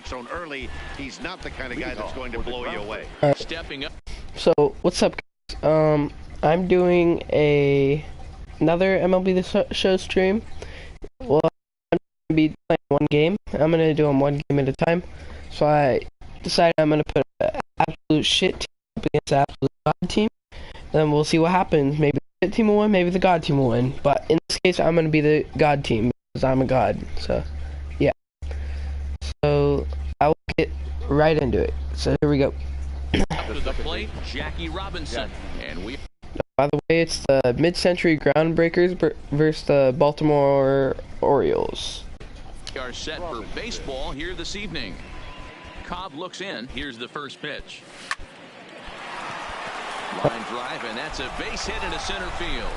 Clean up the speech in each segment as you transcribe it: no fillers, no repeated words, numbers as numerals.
shown early, he's not the kind of guy that's going to blow you away. Stepping up. So, what's up, guys? I'm doing another MLB The Show stream. Well, I'm going to be playing one game. I'm going to do them one game at a time. So I decided I'm going to put an absolute shit team up against the absolute god team. Then we'll see what happens. Maybe the shit team will win, maybe the god team will win. But in this case, I'm going to be the god team because I'm a god. So, yeah. So, I will get right into it. So, here we go. Up to the plate, Jackie Robinson, and we. By the way, it's the mid-century Groundbreakers versus the Baltimore Orioles. We are set for baseball here this evening. Cobb looks in. Here's the first pitch. Line drive, and that's a base hit into center field.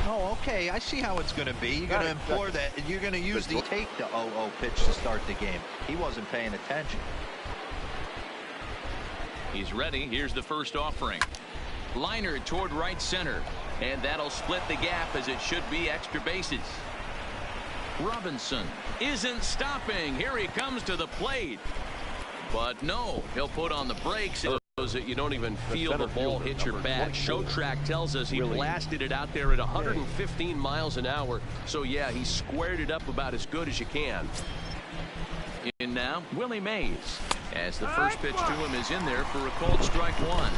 Oh, okay. I see how it's going to be. You're going to implore that. You're going to use the take the 0-0 pitch to start the game. He wasn't paying attention. He's ready. Here's the first offering. Liner toward right center, and that'll split the gap as it should be extra bases. Robinson isn't stopping. Here he comes to the plate. But no, he'll put on the brakes. That you don't even feel the ball hit your bat. Show track tells us he blasted it out there at 115 miles an hour. So yeah, he squared it up about as good as you can. In now, Willie Mays, as the first pitch to him is in there for a called strike one.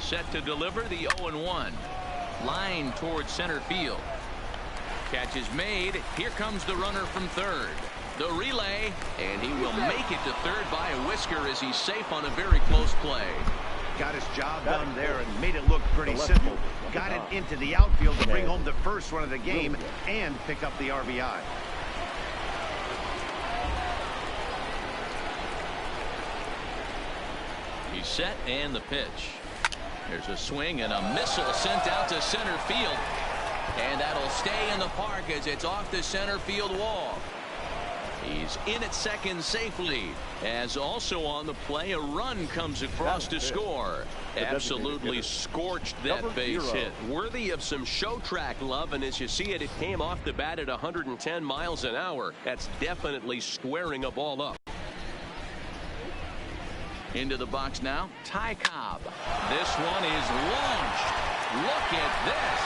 Set to deliver the 0-1. Line towards center field. Catch is made. Here comes the runner from third. The relay, and he will make it to third by a whisker as he's safe on a very close play. Got his job done there and made it look pretty simple. Got it into the outfield to bring home the first run of the game and pick up the RBI. He's set and the pitch. There's a swing and a missile sent out to center field. And that'll stay in the park as it's off the center field wall. He's in at second safely. As also on the play, a run comes across to score. Absolutely scorched that base hit. Worthy of some show track love, and as you see it, it came off the bat at 110 miles an hour. That's definitely squaring a ball up. Into the box now, Ty Cobb. This one is launched. Look at this.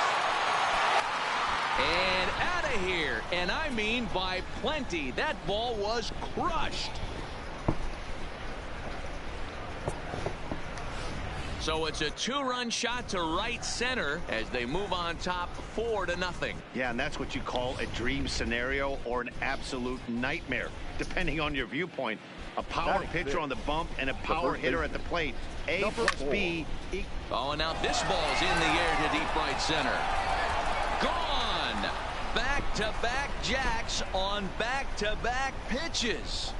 And out of here. And I mean by plenty. That ball was crushed. So it's a two-run shot to right center as they move on top 4-0. Yeah, and that's what you call a dream scenario or an absolute nightmare, depending on your viewpoint. A power pitcher on the bump and a power hitter at the plate. A plus B. Oh, and now this ball's in the air to deep right center. Gone. Back-to-back jacks on back-to-back pitches.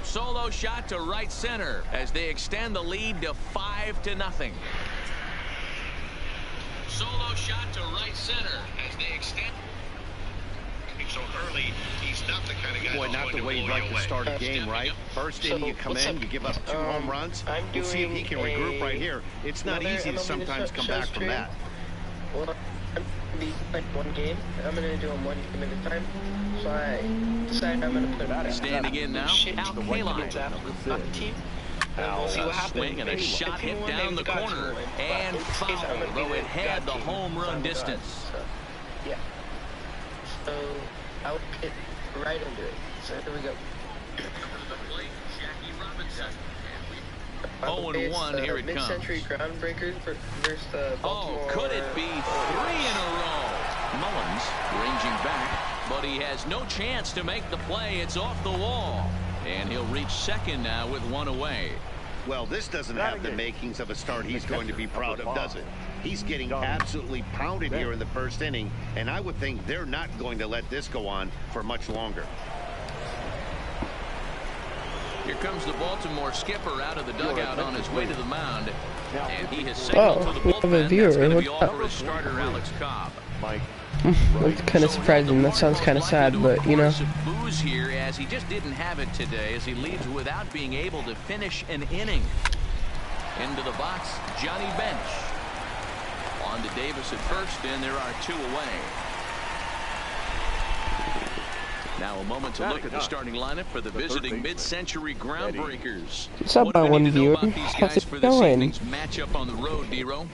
Solo shot to right center as they extend the lead to 5-0. Solo shot to right center as they extend. So early, he's not the kind of guy. Boy, not the way you'd like to start a game, right? First inning, you come in, you give up 2 home runs. We'll see if he can regroup right here. It's not easy to sometimes come back from that. Well, I'm going to be like one game. I'm going to do them one game at a time. So I decided I'm going to put it standing in now, Al Kaline. Team. We'll see what happens. Swing and a shot hit down the corner and foul, though it had the home run distance. Yeah. So I'll get right into it. So here we go. 0-1, here it comes. Mid-century Groundbreakers versus the Baltimore. Oh, could it be 3 in a row? Mullins ranging back, but he has no chance to make the play. It's off the wall, and he'll reach second now with 1 away. Well, this doesn't have the makings of a start he's going to be proud of, does it? He's getting absolutely pounded here in the first inning, and I would think they're not going to let this go on for much longer. Here comes the Baltimore skipper out of the dugout on his way to the mound. And he has signaled to the we have a bullpen viewer. that's going to be What's all up? for his starter, Alex Cobb. That's kind of surprising. That sounds kind of sad, but you know. Booze here as he just didn't have it today as he leaves without being able to finish an inning. Into the box, Johnny Bench. On to Davis at first, and there are 2 away. Now a moment to look at the starting lineup for the visiting mid-century Groundbreakers. What's up, What do we by one need to know viewer? about these How's guys it for this going? evening's matchup on the road, D-Row?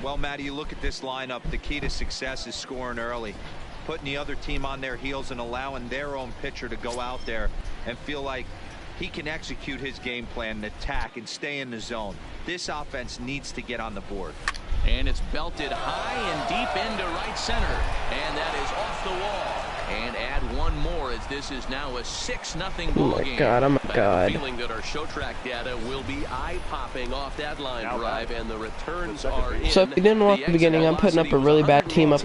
Well, Matty, you look at this lineup. The key to success is scoring early, putting the other team on their heels and allowing their own pitcher to go out there and feel like he can execute his game plan and attack and stay in the zone. This offense needs to get on the board. And it's belted high and deep into right center. And that is off the wall. And add one more as this is now a 6-0 ball game. God, oh my I have a God. feeling that our show track data will be eye-popping off that line drive, and the returns are in. So if you didn't watch the beginning, I'm putting up a really bad team up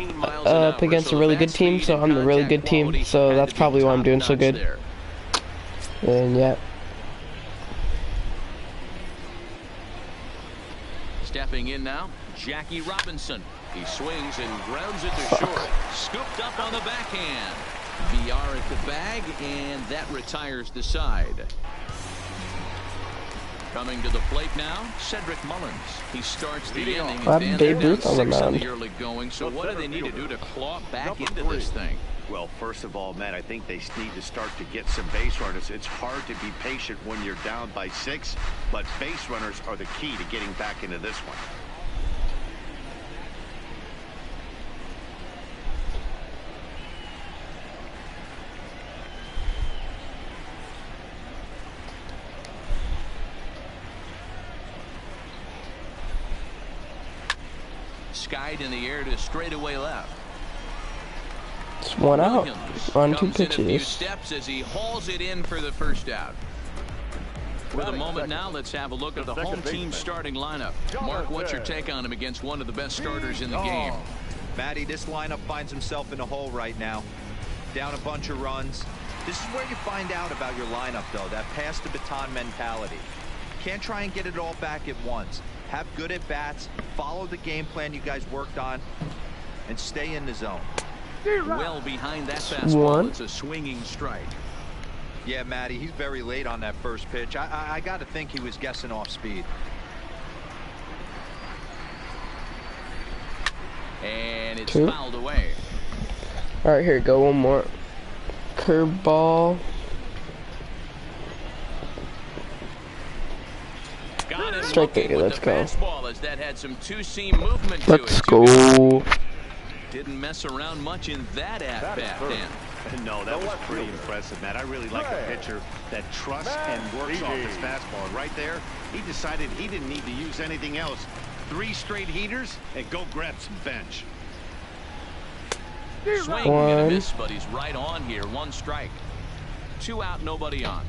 against a really good team, so I'm the really good team, so that's probably why I'm doing so good. And yeah. Stepping in now, Jackie Robinson. He swings and grounds it to short. Scooped up on the backhand. VR at the bag, and that retires the side. Coming to the plate now, Cedric Mullins. He starts the inning. And they're down 6 in the early going. So what do they need to do to claw back into this thing? Well, first of all, Matt, I think they need to start to get some base runners. It's hard to be patient when you're down by 6, but base runners are the key to getting back into this one. Skied in the air to straightaway left. It's one out on 2 Comes in a few pitches. steps as he hauls it in for the first out. For the moment now, let's have a look at the home team starting lineup. Mark, what's your take on him against one of the best starters in the game? Matty, this lineup finds himself in a hole right now. Down a bunch of runs. This is where you find out about your lineup, though, that pass the baton mentality. Can't try and get it all back at once. Have good at-bats, follow the game plan you guys worked on, and stay in the zone. Well behind that fastball, it's a swinging strike. Yeah, Matty, he's very late on that first pitch. I got to think he was guessing off speed. And it's 2. fouled away. All right, here we go. One more. Curveball. Strike three. Let's go. As that had some two-seam movement to Let's it. go. Didn't mess around much in that at-bat, Dan. No, that was pretty impressive, Matt. I really like a pitcher that trusts and works off his fastball. Right there, he decided he didn't need to use anything else. 3 straight heaters and go grab some bench. Swing and a miss, but he's right on here. 1 strike. 2 out, nobody on.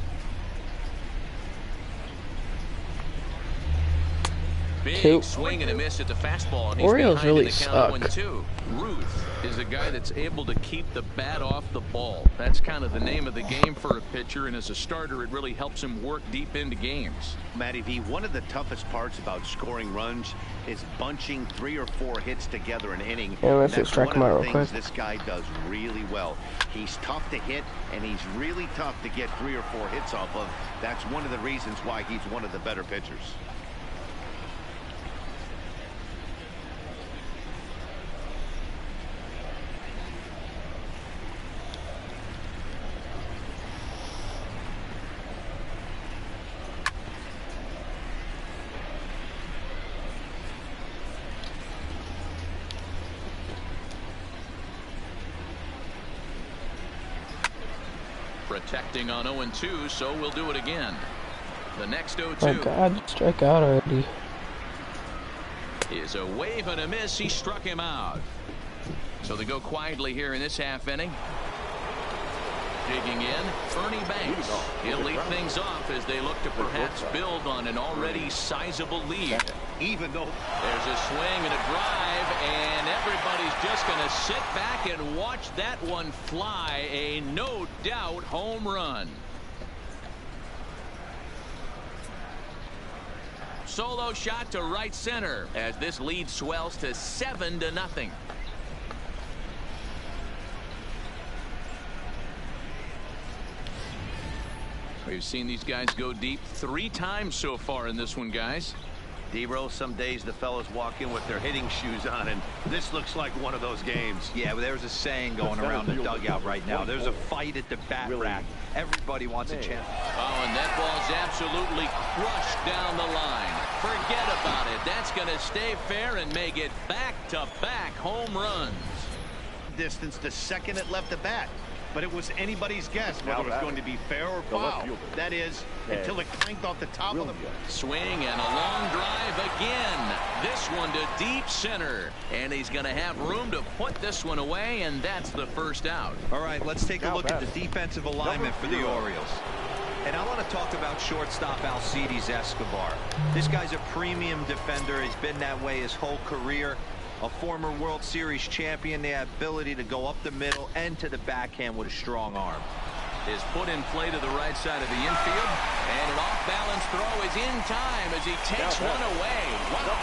Big swing and a miss at the fastball, and he's Orioles behind really in the count suck. 1-2. Ruth is a guy that's able to keep the bat off the ball. That's kind of the name of the game for a pitcher, and as a starter, it really helps him work deep into games. Matty V, one of the toughest parts about scoring runs is bunching 3 or 4 hits together an inning. Yeah, let's That's strike one him out of the real things quick. this guy does really well. He's tough to hit, and he's really tough to get 3 or 4 hits off of. That's one of the reasons why he's one of the better pitchers. Protecting on 0-2, so we'll do it again. The next 0-2. Oh God, strike out already. Is a wave and a miss. He struck him out. So they go quietly here in this half inning. Digging in, Ernie Banks. He'll lead things off as they look to perhaps build on an already sizable lead. Even though there's a swing and a drive, and everybody's just going to sit back and watch that one fly. A no doubt home run. solo shot to right center as this lead swells to 7-0. We've seen these guys go deep 3 times so far in this one, guys. D-Roll, some days the fellas walk in with their hitting shoes on, and this looks like one of those games. Yeah, well, there's a saying going around the dugout right now. There's a fight at the bat rack. Everybody wants a chance. Oh, and that ball's absolutely crushed down the line. Forget about it. That's going to stay fair and make it back-to-back home runs. Distance to second at left to bat. But it was anybody's guess whether it was going to be fair or foul. That is, until it clanked off the top of the swing and a long drive again. This one to deep center. And he's going to have room to put this one away, and that's the first out. All right, let's take a look at the defensive alignment for the Orioles. And I want to talk about shortstop Alcides Escobar. This guy's a premium defender. He's been that way his whole career. A former World Series champion, the ability to go up the middle and to the backhand with a strong arm. Is put in play to the right side of the infield, and an off-balance throw is in time as he takes one away. Wow.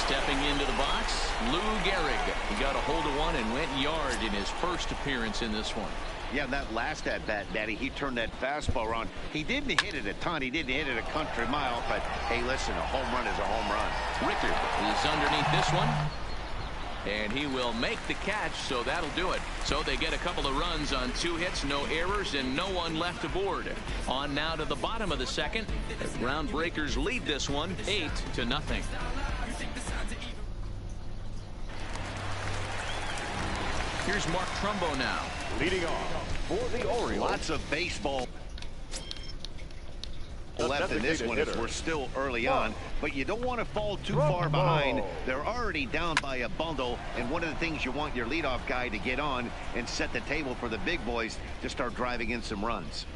Stepping into the box, Lou Gehrig. He got a hold of one and went yard in his first appearance in this one. Yeah, that last at-bat, Daddy, he turned that fastball around. He didn't hit it a ton. He didn't hit it a country mile. But, hey, listen, a home run is a home run. Rickard is underneath this one. And he will make the catch, so that'll do it. So they get a couple of runs on 2 hits, no errors, and no one left aboard. On now to the bottom of the second. The Groundbreakers lead this one 8-0. Here's Mark Trumbo now. Leading off for the Orioles. Lots of baseball left in this one as we're still early on, but you don't want to fall too far behind. They're already down by a bundle, and one of the things you want your leadoff guy to get on and set the table for the big boys to start driving in some runs.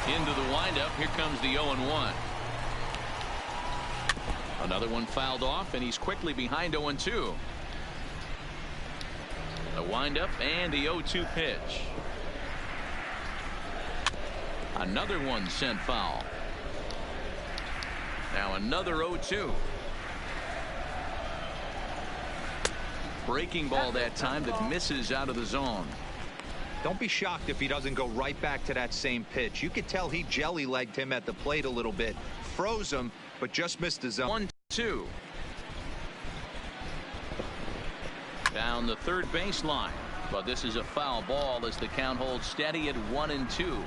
Into the windup. Here comes the 0-1. Another one fouled off, and he's quickly behind 0-2. The windup and the 0-2 pitch. Another one sent foul. Now another 0-2. Breaking ball that time that misses out of the zone. Don't be shocked if he doesn't go right back to that same pitch. You could tell he jelly-legged him at the plate a little bit. Froze him, but just missed the zone. 1-2. Down the third baseline. But this is a foul ball as the count holds steady at 1-2.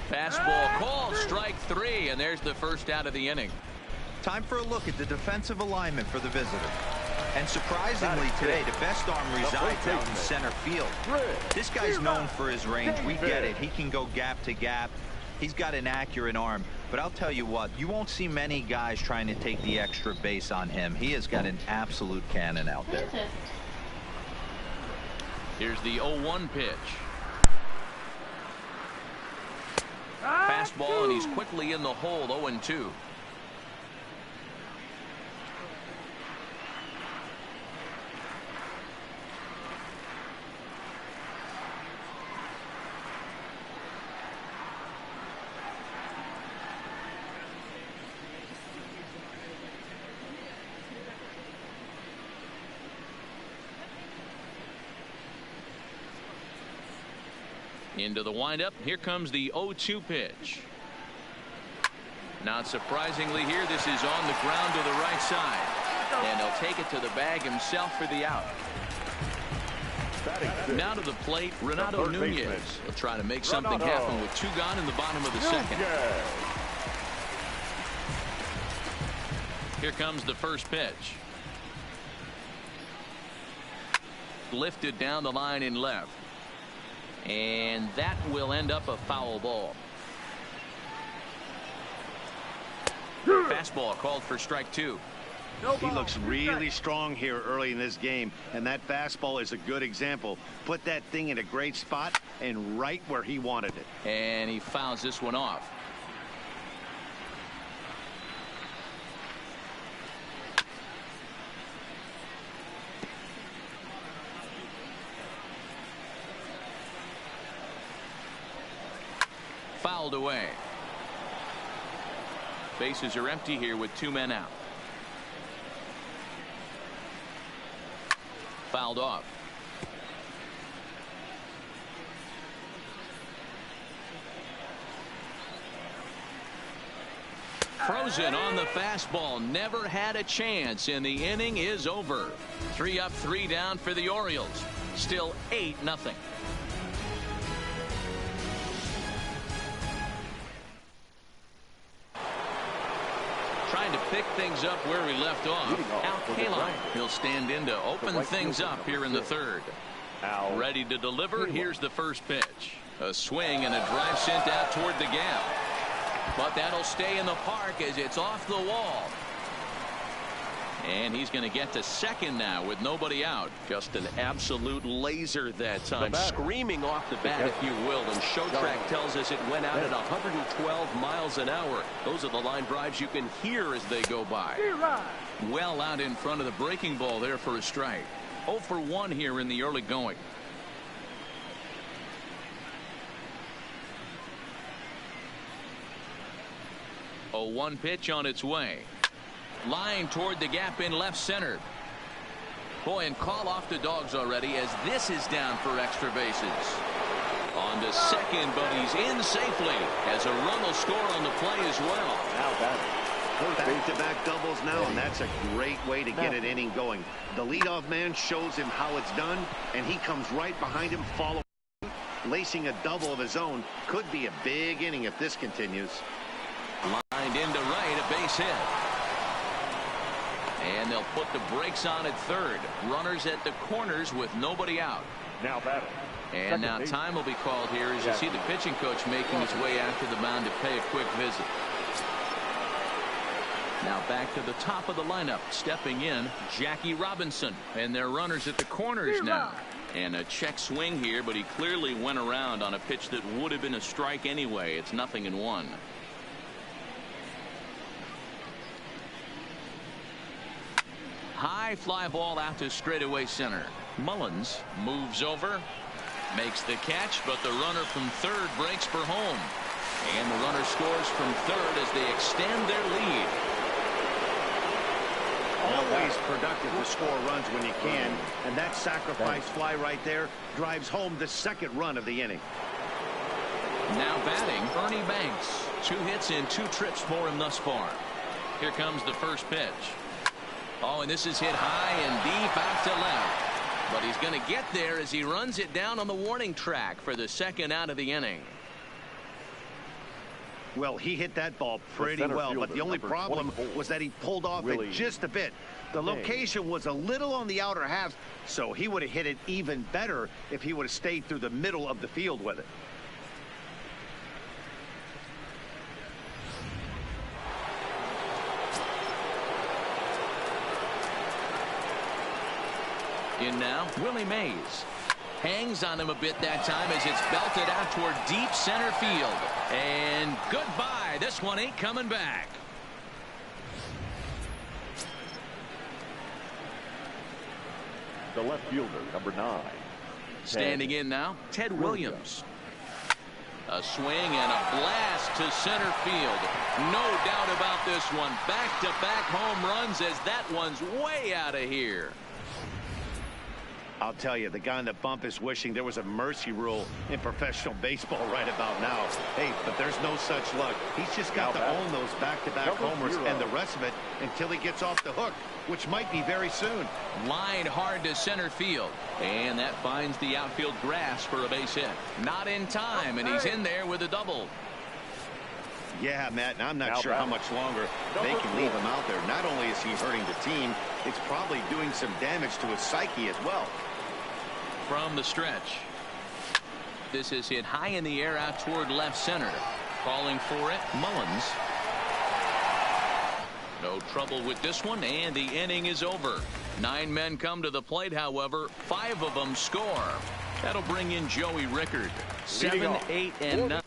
Fastball called, strike 3, and there's the first out of the inning. Time for a look at the defensive alignment for the visitor. And surprisingly today, the best arm resides out in center field. This guy's known for his range. We get it. He can go gap to gap. He's got an accurate arm. But I'll tell you what, you won't see many guys trying to take the extra base on him. He has got an absolute cannon out there. Here's the 0-1 pitch. Fastball, and he's quickly in the hole. 0-2. Into the windup. Here comes the 0-2 pitch. Not surprisingly here, this is on the ground to the right side. And he'll take it to the bag himself for the out. Now to the plate, Renato Nunez. He'll try to make something happen with 2 gone in the bottom of the second. Here comes the first pitch. Lifted down the line in left. And that will end up a foul ball. Fastball called for strike 2. He looks really strong here early in this game, and that fastball is a good example. Put that thing in a great spot and right where he wanted it. And he fouls this one off. Fouled away. Bases are empty here with 2 men out. Fouled off. Frozen on the fastball. Never had a chance, and the inning is over. 3 up, 3 down for the Orioles. Still 8-0. Trying to pick things up where we left off. Al Kaline. He'll stand in to open things up here in the third. Ready to deliver. Here's the first pitch. A swing and a drive sent out toward the gap. But that'll stay in the park as it's off the wall. And he's going to get to second now with nobody out. Just an absolute laser that time. Screaming off the bat, if you will. And Showtrack tells us it went out at 112 miles an hour. Those are the line drives you can hear as they go by. Well out in front of the breaking ball there for a strike. 0 for 1 here in the early going. A 1 pitch on its way. Line toward the gap in left center. Boy, and call off the dogs already as this is down for extra bases. On to second, but he's in safely as a run will score on the play as well. Back-to-back doubles now, and that's a great way to get an inning going. The leadoff man shows him how it's done, and he comes right behind him, following, lacing a double of his own. Could be a big inning if this continues. Lined into right, a base hit. And they'll put the brakes on at third. Runners at the corners with nobody out. Now batting. And now time will be called here as you see the pitching coach making his way out to the mound to pay a quick visit. Now back to the top of the lineup. Stepping in, Jackie Robinson. And their runners at the corners now. And a check swing here, but he clearly went around on a pitch that would have been a strike anyway. It's 0-1. High fly ball out to straightaway center. Mullins moves over, makes the catch, but the runner from third breaks for home. And the runner scores from third as they extend their lead. Always productive to score runs when you can, and that sacrifice fly right there drives home the second run of the inning. Now batting, Ernie Banks. 2 hits and 2 trips for him thus far. Here comes the first pitch. Oh, and this is hit high and deep out to left. But he's going to get there as he runs it down on the warning track for the second out of the inning. Well, he hit that ball pretty well, but the only problem was that he pulled off it just a bit. The location was a little on the outer half, so he would have hit it even better if he would have stayed through the middle of the field with it. In now, Willie Mays. Hangs on him a bit that time as it's belted out toward deep center field. And goodbye. This one ain't coming back. The left fielder, number 9. Standing in now, Ted Williams. A swing and a blast to center field. No doubt about this one. Back-to-back home runs as that one's way out of here. I'll tell you, the guy in the bump is wishing there was a mercy rule in professional baseball right about now. Hey, but there's no such luck. He's just got to own those back-to-back homers and the rest of it until he gets off the hook, which might be very soon. Line hard to center field, and that finds the outfield grass for a base hit. Not in time, and he's in there with a double. Yeah, Matt, and I'm not sure how much longer they can leave him out there. Not only is he hurting the team, it's probably doing some damage to his psyche as well. From the stretch, this is hit high in the air out toward left center. Calling for it, Mullins. No trouble with this one, and the inning is over. 9 men come to the plate, however, 5 of them score. That'll bring in Joey Rickard. 7, 8, and 9.